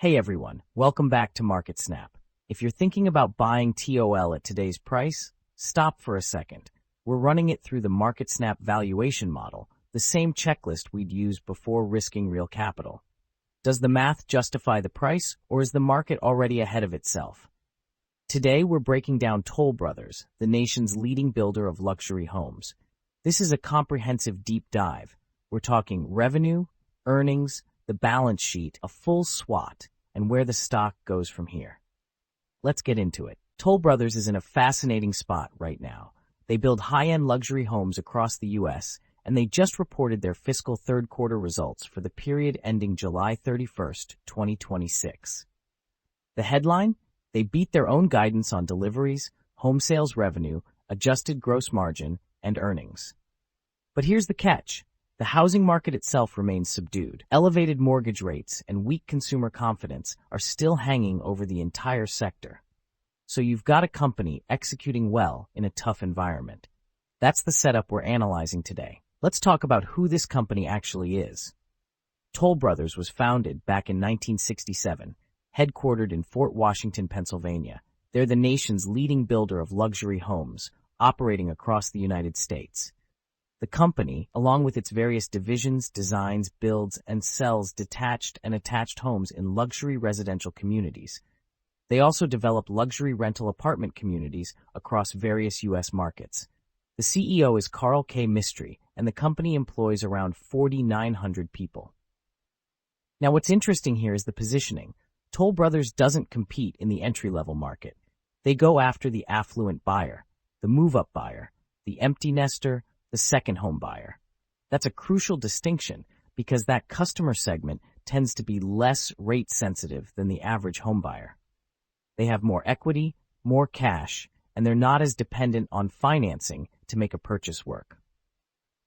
Hey everyone, welcome back to MarketSnap. If you're thinking about buying TOL at today's price, stop for a second. We're running it through the MarketSnap valuation model, the same checklist we'd use before risking real capital. Does the math justify the price, or is the market already ahead of itself? Today we're breaking down Toll Brothers, the nation's leading builder of luxury homes. This is a comprehensive deep dive. We're talking revenue, earnings, the balance sheet, a full SWOT, and where the stock goes from here. Let's get into it. Toll Brothers is in a fascinating spot right now. They build high-end luxury homes across the U.S., and they just reported their fiscal third quarter results for the period ending July 31st, 2026. The headline? They beat their own guidance on deliveries, home sales revenue, adjusted gross margin, and earnings. But here's the catch. The housing market itself remains subdued. Elevated mortgage rates and weak consumer confidence are still hanging over the entire sector. So you've got a company executing well in a tough environment. That's the setup we're analyzing today. Let's talk about who this company actually is. Toll Brothers was founded back in 1967, headquartered in Fort Washington, Pennsylvania. They're the nation's leading builder of luxury homes, operating across the United States. The company, along with its various divisions, designs, builds, and sells detached and attached homes in luxury residential communities. They also develop luxury rental apartment communities across various U.S. markets. The CEO is Carl K. Mistry, and the company employs around 4,900 people. Now, what's interesting here is the positioning. Toll Brothers doesn't compete in the entry-level market. They go after the affluent buyer, the move-up buyer, the empty nester, the second home buyer. That's a crucial distinction because that customer segment tends to be less rate sensitive than the average home buyer. They have more equity, more cash, and they're not as dependent on financing to make a purchase work.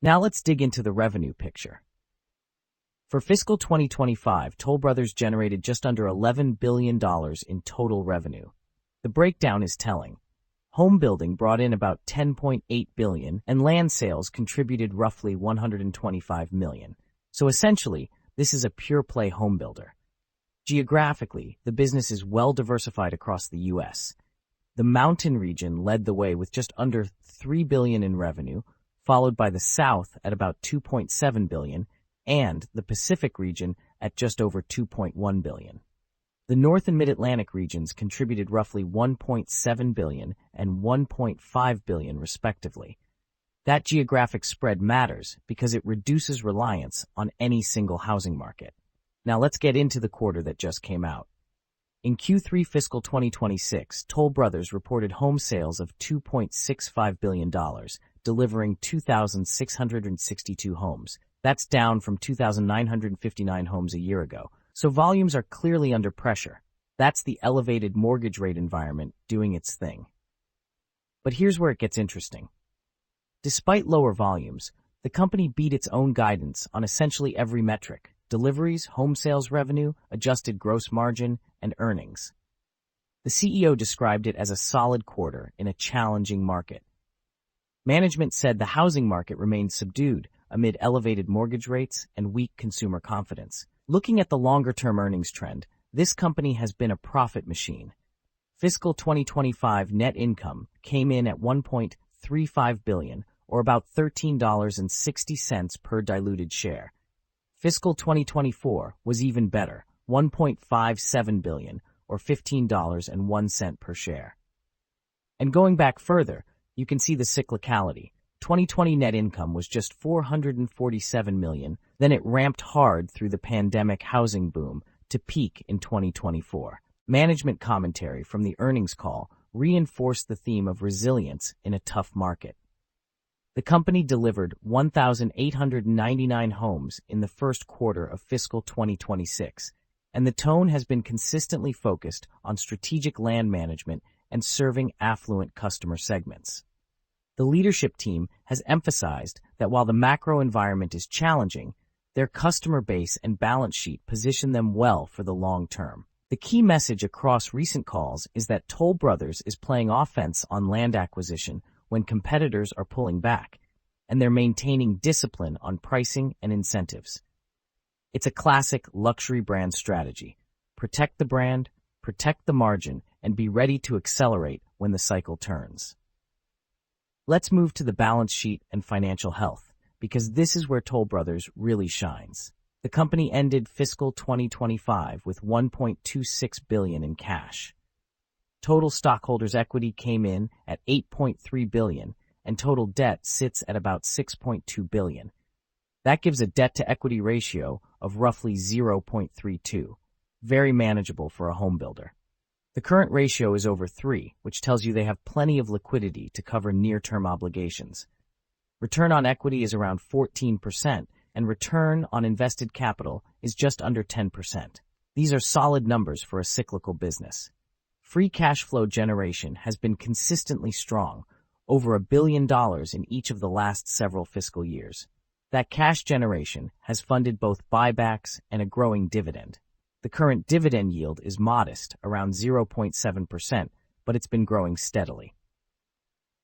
Now let's dig into the revenue picture. For fiscal 2025, Toll Brothers generated just under $11 billion in total revenue. The breakdown is telling. Home building brought in about $10.8 billion, and land sales contributed roughly $125 million. So essentially, this is a pure-play home builder. Geographically, the business is well diversified across the U.S. The mountain region led the way with just under $3 billion in revenue, followed by the South at about $2.7 billion, and the Pacific region at just over $2.1 billion. The North and Mid-Atlantic regions contributed roughly $1.7 billion and $1.5 billion respectively. That geographic spread matters because it reduces reliance on any single housing market. Now let's get into the quarter that just came out. In Q3 fiscal 2026, Toll Brothers reported home sales of $2.65 billion, delivering 2,662 homes. That's down from 2,959 homes a year ago. So volumes are clearly under pressure. That's the elevated mortgage rate environment doing its thing. But here's where it gets interesting. Despite lower volumes, the company beat its own guidance on essentially every metric: deliveries, home sales revenue, adjusted gross margin, and earnings. The CEO described it as a solid quarter in a challenging market. Management said the housing market remained subdued amid elevated mortgage rates and weak consumer confidence. Looking at the longer-term earnings trend, this company has been a profit machine. Fiscal 2025 net income came in at $1.35 billion, or about $13.60 per diluted share. Fiscal 2024 was even better, $1.57 billion, or $15.01 per share. And going back further, you can see the cyclicality. 2020 net income was just $447 million, then it ramped hard through the pandemic housing boom to peak in 2024. Management commentary from the earnings call reinforced the theme of resilience in a tough market. The company delivered 1,899 homes in the first quarter of fiscal 2026, and the tone has been consistently focused on strategic land management and serving affluent customer segments. The leadership team has emphasized that while the macro environment is challenging, their customer base and balance sheet position them well for the long term. The key message across recent calls is that Toll Brothers is playing offense on land acquisition when competitors are pulling back, and they're maintaining discipline on pricing and incentives. It's a classic luxury brand strategy. protect the brand, protect the margin, and be ready to accelerate when the cycle turns. Let's move to the balance sheet and financial health, because this is where Toll Brothers really shines. The company ended fiscal 2025 with $1.26 billion in cash. Total stockholders' equity came in at $8.3 billion, and total debt sits at about $6.2 billion. That gives a debt-to-equity ratio of roughly 0.32, very manageable for a home builder. The current ratio is over 3, which tells you they have plenty of liquidity to cover near-term obligations. Return on equity is around 14%, and return on invested capital is just under 10%. These are solid numbers for a cyclical business. Free cash flow generation has been consistently strong, over $1 billion in each of the last several fiscal years. That cash generation has funded both buybacks and a growing dividend. The current dividend yield is modest, around 0.7%, but it's been growing steadily.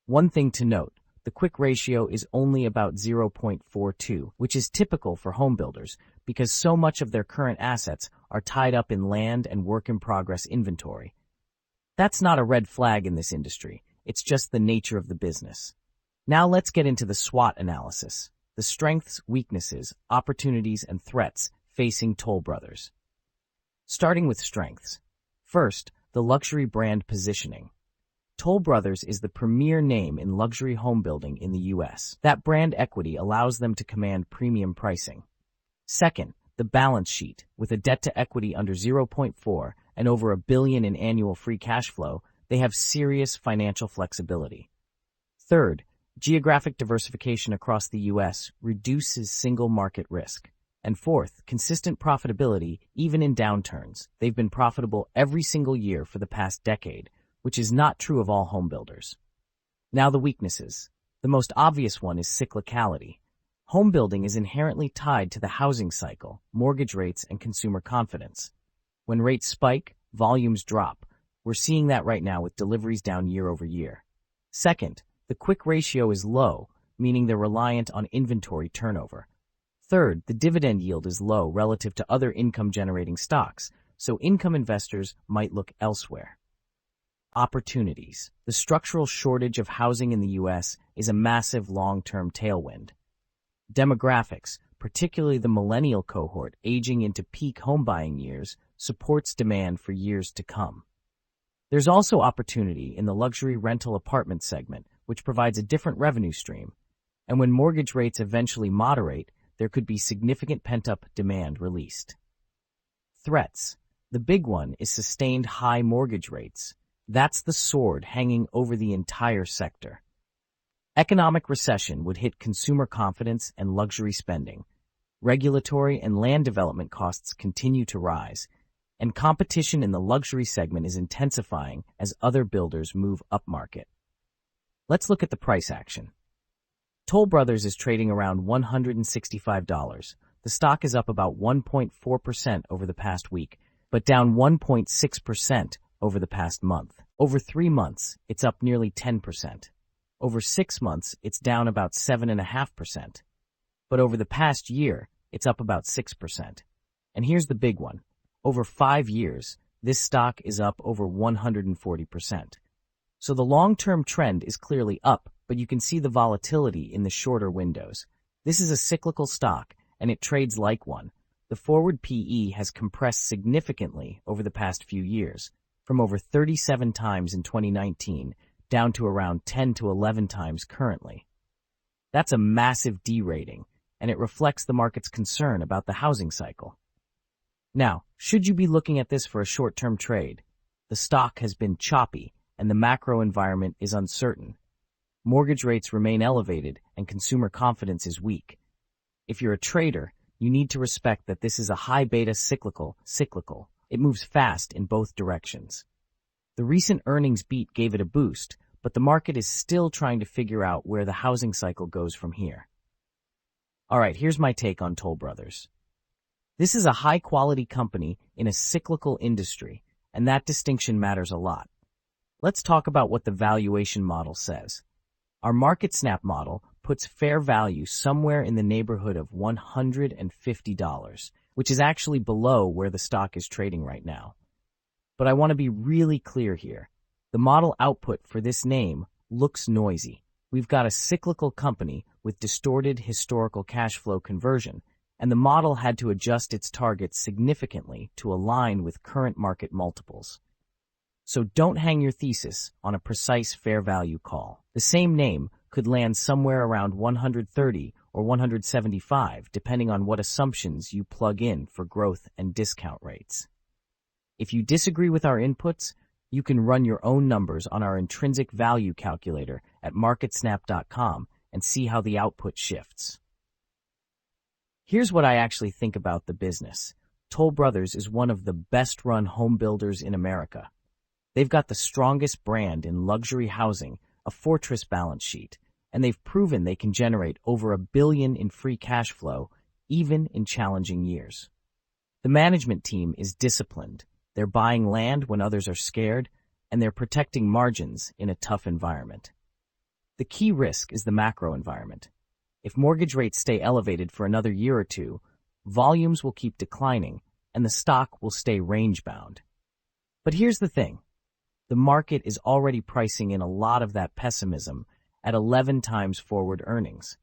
One thing to note, the quick ratio is only about 0.42, which is typical for home builders because so much of their current assets are tied up in land and work-in-progress inventory. That's not a red flag in this industry. It's just the nature of the business. Now let's get into the SWOT analysis, the strengths, weaknesses, opportunities, and threats facing Toll Brothers. Starting with strengths. First, the luxury brand positioning. Toll Brothers is the premier name in luxury home building in the U.S. That brand equity allows them to command premium pricing. Second, the balance sheet. With a debt-to-equity under 0.4 and over $1 billion in annual free cash flow, they have serious financial flexibility. Third, geographic diversification across the U.S. reduces single market risk. And fourth, consistent profitability even in downturns. They've been profitable every single year for the past decade, which is not true of all home builders. Now the weaknesses. The most obvious one is cyclicality. Home building is inherently tied to the housing cycle, mortgage rates, and consumer confidence. When rates spike, volumes drop. We're seeing that right now with deliveries down year over year. Second, the quick ratio is low, meaning they're reliant on inventory turnover. Third, the dividend yield is low relative to other income-generating stocks, so income investors might look elsewhere. Opportunities. The structural shortage of housing in the U.S. is a massive long-term tailwind. Demographics, particularly the millennial cohort aging into peak home buying years, supports demand for years to come. There's also opportunity in the luxury rental apartment segment, which provides a different revenue stream. And when mortgage rates eventually moderate, there could be significant pent-up demand released. Threats. The big one is sustained high mortgage rates. That's the sword hanging over the entire sector. Economic recession would hit consumer confidence and luxury spending. Regulatory and land development costs continue to rise, and competition in the luxury segment is intensifying as other builders move upmarket. Let's look at the price action. Toll Brothers is trading around $165. The stock is up about 1.4% over the past week, but down 1.6% over the past month. Over 3 months, it's up nearly 10%. Over 6 months, it's down about 7.5%. But over the past year, it's up about 6%. And here's the big one. Over 5 years, this stock is up over 140%. So the long-term trend is clearly up, but you can see the volatility in the shorter windows. This is a cyclical stock, and it trades like one. The forward PE has compressed significantly over the past few years, from over 37 times in 2019 down to around 10 to 11 times currently. That's a massive derating, and it reflects the market's concern about the housing cycle. Now, should you be looking at this for a short-term trade? The stock has been choppy, and the macro environment is uncertain. Mortgage rates remain elevated, and consumer confidence is weak. If you're a trader, you need to respect that this is a high-beta cyclical. It moves fast in both directions. The recent earnings beat gave it a boost, but the market is still trying to figure out where the housing cycle goes from here. All right, here's my take on Toll Brothers. This is a high-quality company in a cyclical industry, and that distinction matters a lot. Let's talk about what the valuation model says. Our MarketSnap model puts fair value somewhere in the neighborhood of $150, which is actually below where the stock is trading right now. But I want to be really clear here. The model output for this name looks noisy. We've got a cyclical company with distorted historical cash flow conversion, and the model had to adjust its targets significantly to align with current market multiples. So don't hang your thesis on a precise fair value call. The same name could land somewhere around 130 or 175, depending on what assumptions you plug in for growth and discount rates. If you disagree with our inputs, you can run your own numbers on our intrinsic value calculator at MarketSnap.com and see how the output shifts. Here's what I actually think about the business. Toll Brothers is one of the best-run home builders in America. They've got the strongest brand in luxury housing, a fortress balance sheet, and they've proven they can generate over $1 billion in free cash flow, even in challenging years. The management team is disciplined. They're buying land when others are scared, and they're protecting margins in a tough environment. The key risk is the macro environment. If mortgage rates stay elevated for another year or two, volumes will keep declining, and the stock will stay range-bound. But here's the thing. The market is already pricing in a lot of that pessimism at 11 times forward earnings.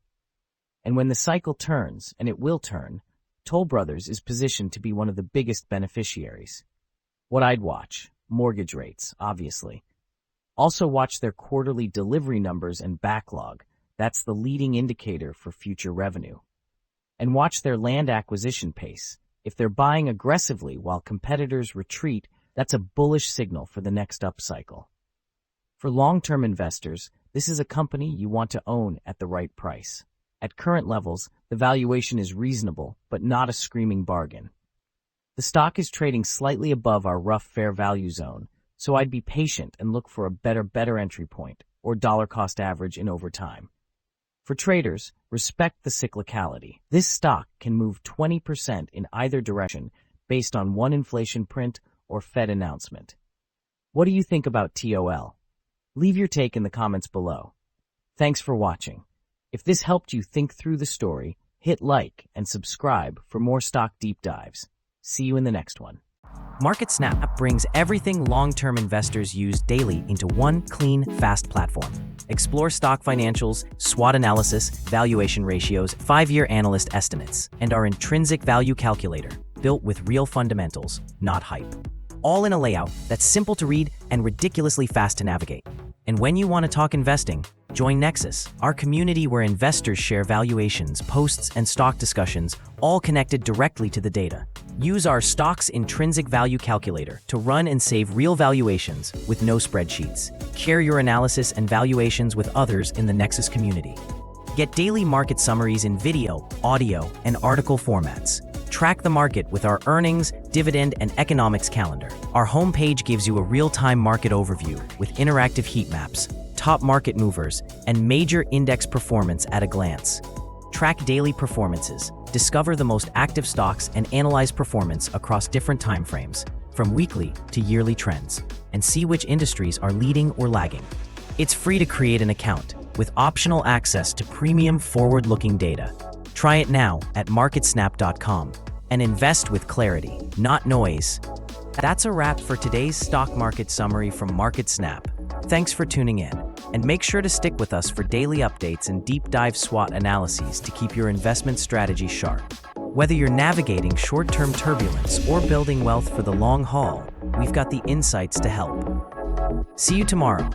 And when the cycle turns, and it will turn, Toll Brothers is positioned to be one of the biggest beneficiaries. What I'd watch: mortgage rates, obviously. Also watch their quarterly delivery numbers and backlog. That's the leading indicator for future revenue. And watch their land acquisition pace. If they're buying aggressively while competitors retreat, that's a bullish signal for the next upcycle. For long-term investors, this is a company you want to own at the right price. At current levels, the valuation is reasonable, but not a screaming bargain. The stock is trading slightly above our rough fair value zone, so I'd be patient and look for a better entry point, or dollar cost average in over time. For traders, respect the cyclicality. This stock can move 20% in either direction based on one inflation print or Fed announcement. What do you think about TOL? Leave your take in the comments below. Thanks for watching. If this helped you think through the story, hit like and subscribe for more stock deep dives. See you in the next one. MarketSnap brings everything long-term investors use daily into one clean, fast platform. Explore stock financials, SWOT analysis, valuation ratios, 5-year analyst estimates, and our intrinsic value calculator, built with real fundamentals, not hype. All in a layout that's simple to read and ridiculously fast to navigate. And when you want to talk investing, join Nexus, our community where investors share valuations, posts, and stock discussions, all connected directly to the data. Use our stock's intrinsic value calculator to run and save real valuations with no spreadsheets. Share your analysis and valuations with others in the Nexus community. Get daily market summaries in video, audio, and article formats. Track the market with our earnings, dividend, and economics calendar. Our homepage gives you a real-time market overview with interactive heat maps, top market movers, and major index performance at a glance. Track daily performances, discover the most active stocks, and analyze performance across different timeframes, from weekly to yearly trends, and see which industries are leading or lagging. It's free to create an account, with optional access to premium forward-looking data. Try it now at MarketSnap.com and invest with clarity, not noise. That's a wrap for today's stock market summary from MarketSnap. Thanks for tuning in, and make sure to stick with us for daily updates and deep dive SWOT analyses to keep your investment strategy sharp. Whether you're navigating short-term turbulence or building wealth for the long haul, we've got the insights to help. See you tomorrow.